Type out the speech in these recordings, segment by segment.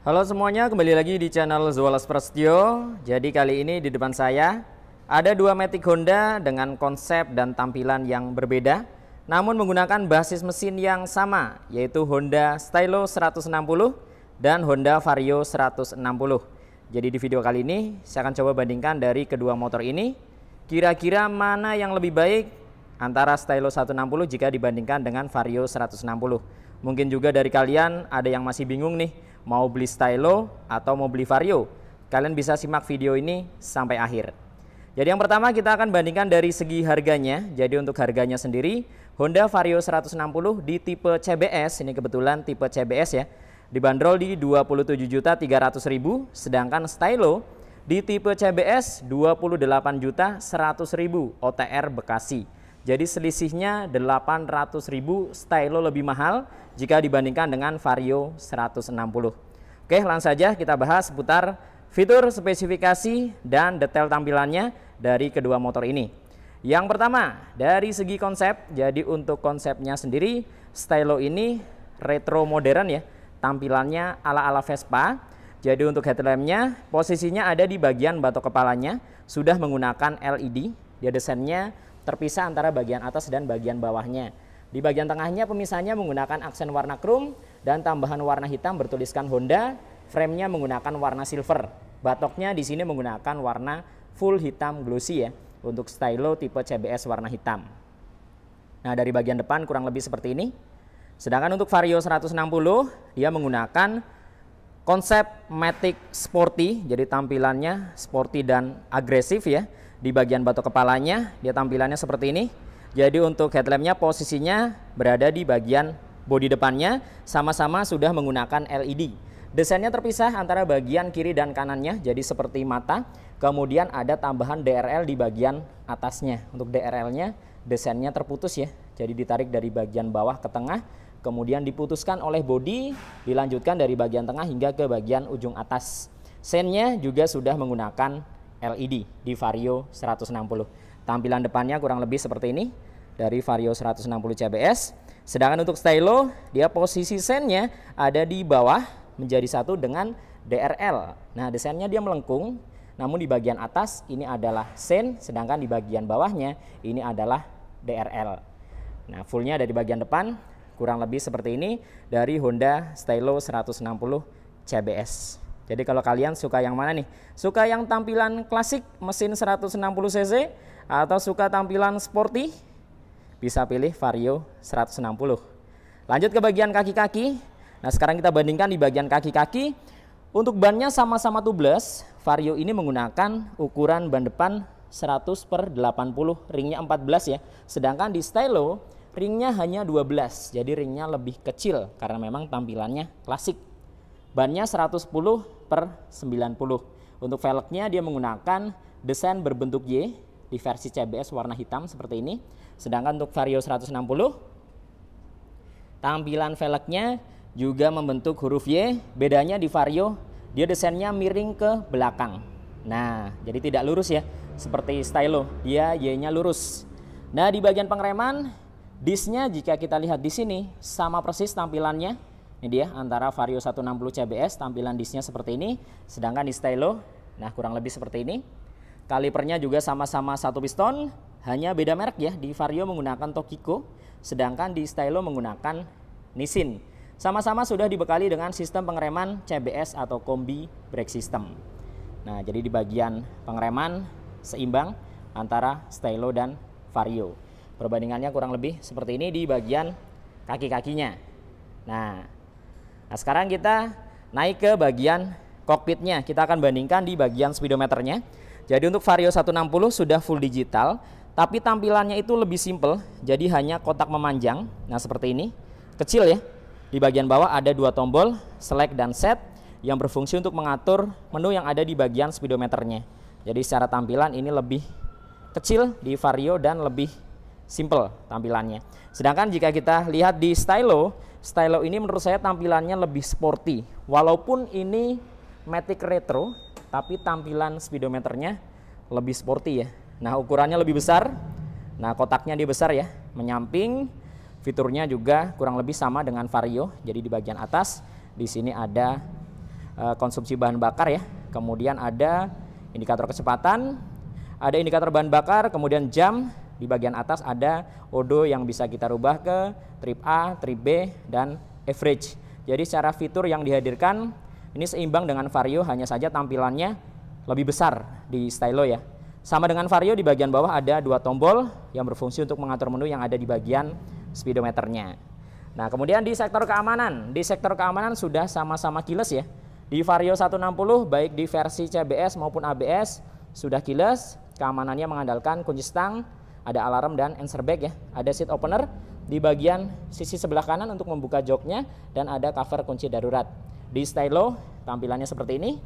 Halo semuanya, kembali lagi di channel Zualas Prasetyo. Jadi kali ini di depan saya ada dua Matic Honda dengan konsep dan tampilan yang berbeda, namun menggunakan basis mesin yang sama, yaitu Honda Stylo 160 dan Honda Vario 160. Jadi di video kali ini saya akan coba bandingkan dari kedua motor ini, kira-kira mana yang lebih baik antara Stylo 160 jika dibandingkan dengan Vario 160. Mungkin juga dari kalian ada yang masih bingung nih, mau beli Stylo atau mau beli Vario. Kalian bisa simak video ini sampai akhir. Jadi yang pertama kita akan bandingkan dari segi harganya. Jadi untuk harganya sendiri, Honda Vario 160 di tipe CBS, ini kebetulan tipe CBS ya, dibanderol di 27.300.000, sedangkan Stylo di tipe CBS 28.100.000 OTR Bekasi. Jadi selisihnya 800.000 Stylo lebih mahal jika dibandingkan dengan Vario 160. Oke, langsung saja kita bahas seputar fitur, spesifikasi, dan detail tampilannya dari kedua motor ini. Yang pertama, dari segi konsep. Jadi untuk konsepnya sendiri, Stylo ini retro modern ya, tampilannya ala-ala Vespa. Jadi untuk headlampnya, posisinya ada di bagian batok kepalanya, sudah menggunakan LED. Dia desainnya terpisah antara bagian atas dan bagian bawahnya. Di bagian tengahnya pemisahnya menggunakan aksen warna chrome dan tambahan warna hitam bertuliskan Honda. Framenya menggunakan warna silver. Batoknya di sini menggunakan warna full hitam glossy ya, untuk Stylo tipe CBS warna hitam. Nah, dari bagian depan kurang lebih seperti ini. Sedangkan untuk Vario 160 dia menggunakan konsep Matic Sporty, jadi tampilannya sporty dan agresif ya. Di bagian batok kepalanya dia tampilannya seperti ini. Jadi untuk headlampnya posisinya berada di bagian bodi depannya, sama-sama sudah menggunakan LED. Desainnya terpisah antara bagian kiri dan kanannya, jadi seperti mata. Kemudian ada tambahan DRL di bagian atasnya. Untuk DRL-nya desainnya terputus ya, jadi ditarik dari bagian bawah ke tengah, kemudian diputuskan oleh bodi, dilanjutkan dari bagian tengah hingga ke bagian ujung atas. Sennya juga sudah menggunakan LED di Vario 160. Tampilan depannya kurang lebih seperti ini dari Vario 160 CBS. Sedangkan untuk Stylo, dia posisi sennya ada di bawah menjadi satu dengan DRL. Nah, desainnya dia melengkung, namun di bagian atas ini adalah sen, sedangkan di bagian bawahnya ini adalah DRL. Nah, fullnya ada di bagian depan, kurang lebih seperti ini dari Honda Stylo 160 CBS. Jadi kalau kalian suka yang mana nih? Suka yang tampilan klasik mesin 160 cc atau suka tampilan sporty? Bisa pilih Vario 160. Lanjut ke bagian kaki-kaki. Nah, sekarang kita bandingkan di bagian kaki-kaki. Untuk bannya sama-sama tubeless. Vario ini menggunakan ukuran ban depan 100/80, ringnya 14 ya. Sedangkan di Stylo ringnya hanya 12. Jadi ringnya lebih kecil karena memang tampilannya klasik. Bannya 110/90. Untuk velgnya dia menggunakan desain berbentuk Y di versi CBS warna hitam seperti ini. Sedangkan untuk Vario 160 tampilan velgnya juga membentuk huruf Y. Bedanya di Vario dia desainnya miring ke belakang. Nah, jadi tidak lurus ya seperti Stylo, dia Y-nya lurus. Nah, di bagian pengereman disnya jika kita lihat di sini sama persis tampilannya. Ini dia antara Vario 160 CBS, tampilan disnya seperti ini. Sedangkan di Stylo, nah kurang lebih seperti ini. Kalipernya juga sama-sama satu piston, hanya beda merek ya. Di Vario menggunakan Tokiko, sedangkan di Stylo menggunakan Nissin. Sama-sama sudah dibekali dengan sistem pengereman CBS atau Kombi Brake System. Nah, jadi di bagian pengereman seimbang antara Stylo dan Vario. Perbandingannya kurang lebih seperti ini di bagian kaki-kakinya. Nah, sekarang kita naik ke bagian kokpitnya. Kita akan bandingkan di bagian speedometernya. Jadi untuk Vario 160 sudah full digital, tapi tampilannya itu lebih simple. Jadi hanya kotak memanjang. Nah, seperti ini. Kecil ya. Di bagian bawah ada dua tombol, select dan set, yang berfungsi untuk mengatur menu yang ada di bagian speedometernya. Jadi secara tampilan ini lebih kecil di Vario dan lebih simple tampilannya. Sedangkan jika kita lihat di Stylo ini menurut saya tampilannya lebih sporty. Walaupun ini Matic Retro, tapi tampilan speedometernya lebih sporty ya. Nah, ukurannya lebih besar. Nah, kotaknya dia besar ya, menyamping. Fiturnya juga kurang lebih sama dengan Vario. Jadi di bagian atas di sini ada konsumsi bahan bakar ya. Kemudian ada indikator kecepatan, ada indikator bahan bakar, kemudian jam. Di bagian atas ada odo yang bisa kita rubah ke trip A, trip B, dan average. Jadi secara fitur yang dihadirkan ini seimbang dengan Vario, hanya saja tampilannya lebih besar di stylo ya. Sama dengan Vario, di bagian bawah ada 2 tombol yang berfungsi untuk mengatur menu yang ada di bagian speedometernya. Nah, kemudian di sektor keamanan sudah sama-sama keyless ya. Di Vario 160 baik di versi CBS maupun ABS sudah keyless. Keamanannya mengandalkan kunci stang, ada alarm dan answer back ya. Ada seat opener di bagian sisi sebelah kanan untuk membuka joknya, dan ada cover kunci darurat. Di stylo tampilannya seperti ini.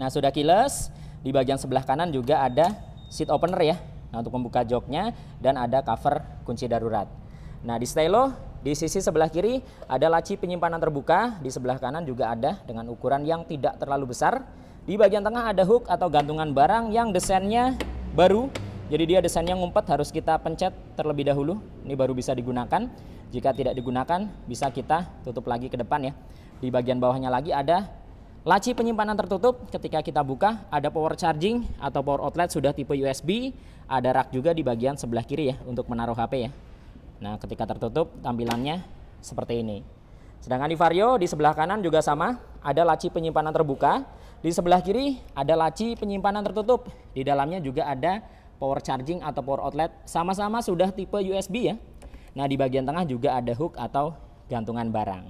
Nah, sudah keyless. Di bagian sebelah kanan juga ada seat opener ya, nah, untuk membuka joknya, dan ada cover kunci darurat. Nah, di stylo di sisi sebelah kiri ada laci penyimpanan terbuka, di sebelah kanan juga ada dengan ukuran yang tidak terlalu besar. Di bagian tengah ada hook atau gantungan barang yang desainnya baru. Jadi dia desainnya ngumpet, harus kita pencet terlebih dahulu. Ini baru bisa digunakan. Jika tidak digunakan bisa kita tutup lagi ke depan ya. Di bagian bawahnya lagi ada laci penyimpanan tertutup. Ketika kita buka ada power charging atau power outlet sudah tipe USB. Ada rak juga di bagian sebelah kiri ya untuk menaruh HP ya. Nah, ketika tertutup tampilannya seperti ini. Sedangkan di Vario di sebelah kanan juga sama, ada laci penyimpanan terbuka. Di sebelah kiri ada laci penyimpanan tertutup. Di dalamnya juga ada power charging atau power outlet, sama-sama sudah tipe USB ya. Nah, di bagian tengah juga ada hook atau gantungan barang.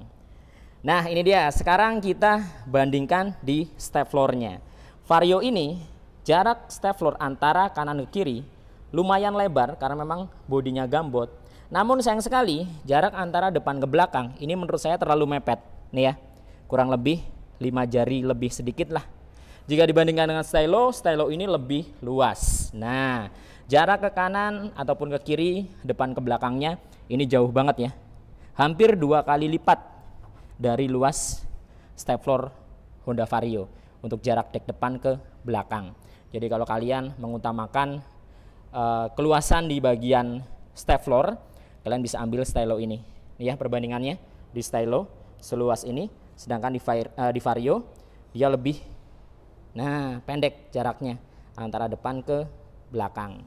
Nah, ini dia. Sekarang kita bandingkan di step floor-nya. Vario ini jarak step floor antara kanan ke kiri lumayan lebar karena memang bodinya gambot. Namun sayang sekali jarak antara depan ke belakang ini menurut saya terlalu mepet nih ya. Kurang lebih 5 jari lebih sedikit lah. Jika dibandingkan dengan stylo ini lebih luas. Nah, jarak ke kanan ataupun ke kiri, depan ke belakangnya ini jauh banget ya. Hampir 2 kali lipat dari luas step floor Honda Vario untuk jarak dek depan ke belakang. Jadi kalau kalian mengutamakan keluasan di bagian step floor, kalian bisa ambil stylo ini. Ini ya perbandingannya, di stylo seluas ini, sedangkan di Vario dia lebih pendek jaraknya antara depan ke belakang.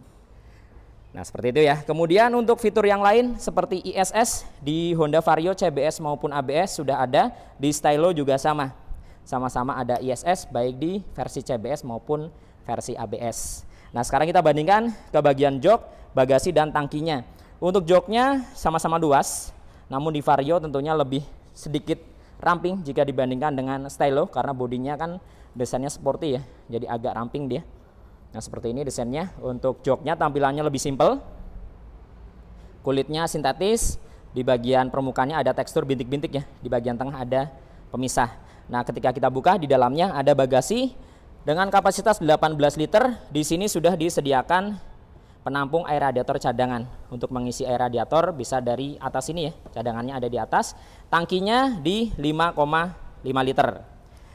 Nah, seperti itu ya. Kemudian untuk fitur yang lain seperti ISS di Honda Vario CBS maupun ABS sudah ada, di stylo juga sama. Sama-sama ada ISS baik di versi CBS maupun versi ABS. Nah, sekarang kita bandingkan ke bagian jok, bagasi dan tangkinya. Untuk joknya sama-sama luas, namun di Vario tentunya lebih sedikit ramping jika dibandingkan dengan stylo karena bodinya kan desainnya sporty ya, jadi agak ramping dia. Nah, seperti ini desainnya. Untuk joknya tampilannya lebih simpel, kulitnya sintetis, di bagian permukaannya ada tekstur bintik-bintik ya, di bagian tengah ada pemisah. Nah, ketika kita buka di dalamnya ada bagasi dengan kapasitas 18 liter. Di sini sudah disediakan penampung air radiator cadangan. Untuk mengisi air radiator bisa dari atas ini ya, cadangannya ada di atas. Tangkinya di 5,5 liter.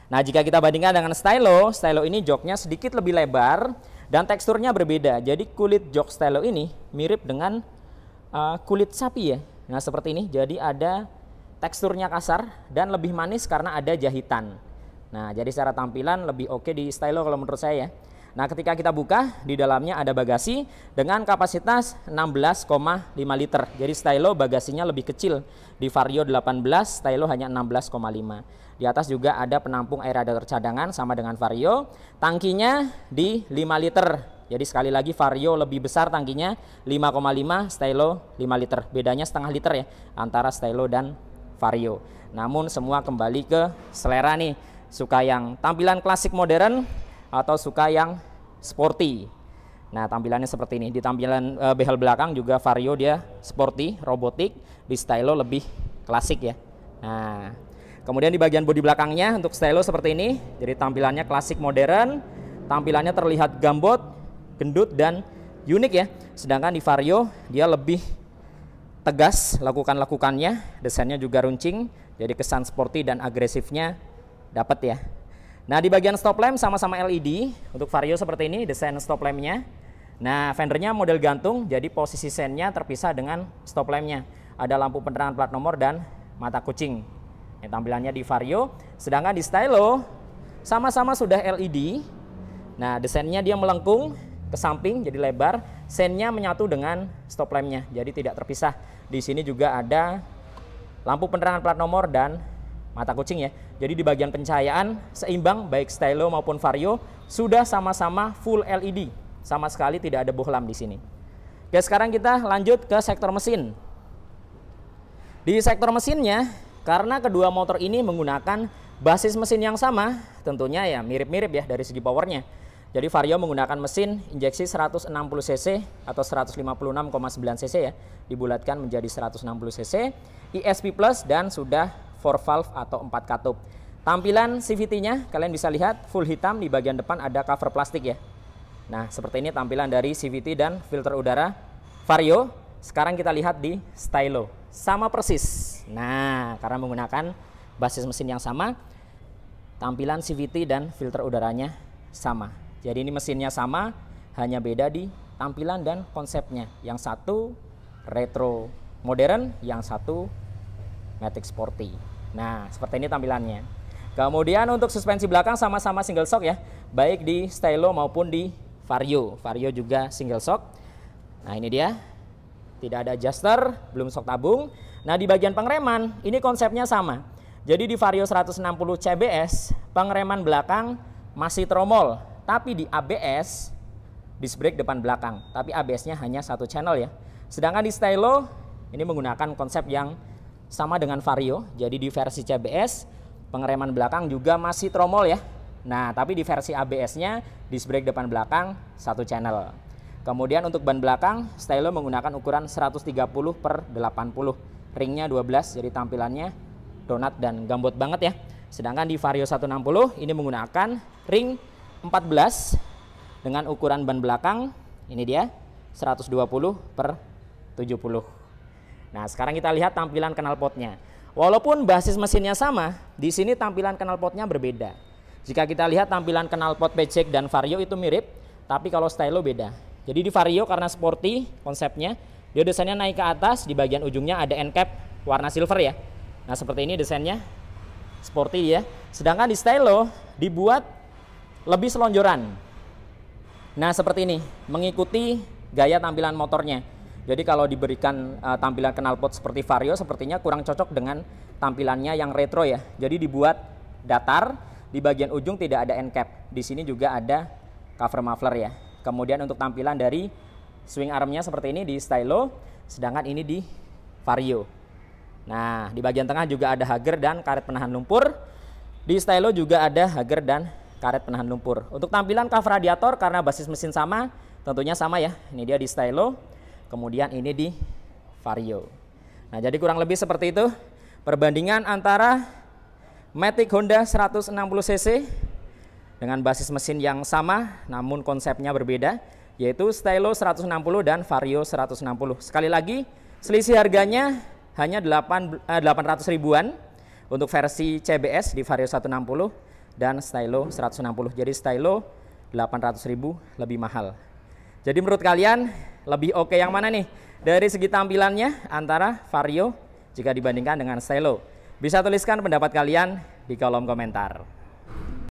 Nah, jika kita bandingkan dengan stylo ini joknya sedikit lebih lebar dan teksturnya berbeda. Jadi kulit jok stylo ini mirip dengan kulit sapi ya. Nah, seperti ini. Jadi ada teksturnya kasar dan lebih manis karena ada jahitan. Nah, jadi secara tampilan lebih oke di stylo kalau menurut saya ya. Nah, ketika kita buka, di dalamnya ada bagasi dengan kapasitas 16,5 liter. Jadi stylo bagasinya lebih kecil. Di Vario 18, stylo hanya 16,5. Di atas juga ada penampung air radiator cadangan sama dengan Vario. Tangkinya di 5 liter. Jadi sekali lagi Vario lebih besar tangkinya 5,5, stylo 5 liter. Bedanya setengah liter ya antara stylo dan Vario. Namun semua kembali ke selera nih. Suka yang tampilan klasik modern atau suka yang sporty. Nah, tampilannya seperti ini. Di tampilan behel belakang juga Vario dia sporty, robotik. Di stylo lebih klasik ya. Nah, kemudian di bagian bodi belakangnya untuk stylo seperti ini. Jadi tampilannya klasik modern, tampilannya terlihat gambot, gendut dan unik ya. Sedangkan di Vario dia lebih tegas lakukannya, desainnya juga runcing. Jadi kesan sporty dan agresifnya dapat ya. Nah, di bagian stop lamp sama-sama LED. Untuk Vario seperti ini desain stop lampnya. Nah, fendernya model gantung, jadi posisi sennya terpisah dengan stop lampnya. Ada lampu penerangan plat nomor dan mata kucing. Ini tampilannya di Vario, sedangkan di Stylo sama-sama sudah LED. Nah, desainnya dia melengkung ke samping jadi lebar, sennya menyatu dengan stop lampnya, jadi tidak terpisah. Di sini juga ada lampu penerangan plat nomor dan mata kucing ya. Jadi di bagian pencahayaan seimbang baik Stylo maupun Vario sudah sama-sama full LED, sama sekali tidak ada bohlam di sini. Oke, sekarang kita lanjut ke sektor mesin. Di sektor mesinnya, karena kedua motor ini menggunakan basis mesin yang sama, tentunya ya mirip-mirip ya dari segi powernya. Jadi Vario menggunakan mesin injeksi 160 cc atau 156,9 cc ya, dibulatkan menjadi 160 cc, ESP Plus dan sudah 4 valve atau 4 katup. Tampilan CVT-nya kalian bisa lihat full hitam, di bagian depan ada cover plastik ya. Nah, seperti ini tampilan dari CVT dan filter udara Vario. Sekarang kita lihat di Stylo, sama persis. Nah, karena menggunakan basis mesin yang sama, tampilan CVT dan filter udaranya sama. Jadi ini mesinnya sama, hanya beda di tampilan dan konsepnya. Yang satu retro modern, yang satu Matic Sporty. Nah, seperti ini tampilannya. Kemudian untuk suspensi belakang sama-sama single shock ya, baik di Stylo maupun di Vario. Vario juga single shock. Nah, ini dia. Tidak ada adjuster, belum shock tabung. Nah, di bagian pengereman, ini konsepnya sama. Jadi di Vario 160 CBS, pengereman belakang masih tromol. Tapi di ABS, disc brake depan belakang. Tapi ABS-nya hanya satu channel ya. Sedangkan di Stylo, ini menggunakan konsep yang sama dengan Vario. Jadi di versi CBS, pengereman belakang juga masih tromol ya. Nah, tapi di versi ABS-nya, disc brake depan belakang satu channel. Kemudian untuk ban belakang, Stylo menggunakan ukuran 130/80. Ringnya 12, jadi tampilannya donat dan gambot banget ya. Sedangkan di Vario 160 ini menggunakan ring 14 dengan ukuran ban belakang, ini dia 120/70. Nah, sekarang kita lihat tampilan knalpotnya. Walaupun basis mesinnya sama, di sini tampilan knalpotnya berbeda. Jika kita lihat tampilan knalpot P-Check dan Vario itu mirip, tapi kalau Stylo beda. Jadi di Vario karena sporty konsepnya, dia desainnya naik ke atas, di bagian ujungnya ada end cap warna silver ya. Nah, seperti ini desainnya sporty ya. Sedangkan di Stylo dibuat lebih selonjoran. Nah, seperti ini, mengikuti gaya tampilan motornya. Jadi kalau diberikan tampilan knalpot seperti Vario, sepertinya kurang cocok dengan tampilannya yang retro ya. Jadi dibuat datar, di bagian ujung tidak ada end cap. Di sini juga ada cover muffler ya. Kemudian untuk tampilan dari swing armnya seperti ini di Stylo, sedangkan ini di Vario. Nah, di bagian tengah juga ada hager dan karet penahan lumpur. Di Stylo juga ada hager dan karet penahan lumpur. Untuk tampilan cover radiator karena basis mesin sama, tentunya sama ya. Ini dia di Stylo, kemudian ini di Vario. Nah, jadi kurang lebih seperti itu perbandingan antara Matic Honda 160 cc dengan basis mesin yang sama namun konsepnya berbeda, yaitu Stylo 160 dan Vario 160. Sekali lagi, selisih harganya hanya 800 ribuan untuk versi CBS di Vario 160 dan Stylo 160. Jadi Stylo 800 ribu lebih mahal. Jadi menurut kalian lebih oke yang mana nih dari segi tampilannya antara Vario jika dibandingkan dengan Stylo? Bisa tuliskan pendapat kalian di kolom komentar.